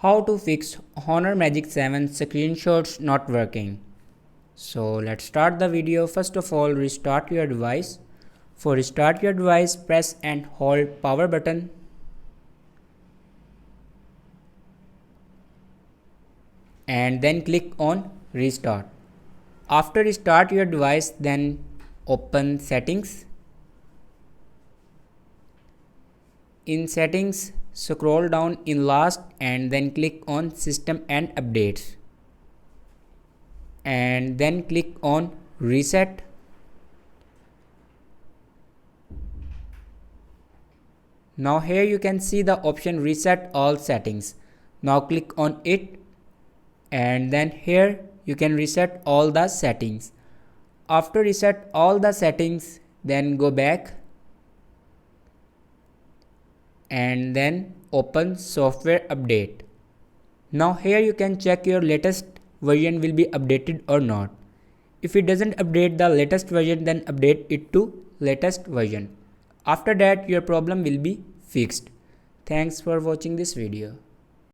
How to fix Honor Magic 7 screenshots not working. So let's start the video. First of all, restart your device. For restart your device, press and hold power button. And then click on restart. After restart your device, then open settings. In settings, scroll down in last and then click on system and updates. And then click on reset. Now here you can see the option reset all settings. Now click on it and then here you can reset all the settings. After reset all the settings, then go back and then open software update. Now here you can check your latest version will be updated or not. If it doesn't update the latest version, then update it to latest version. After that your problem will be fixed. Thanks for watching this video.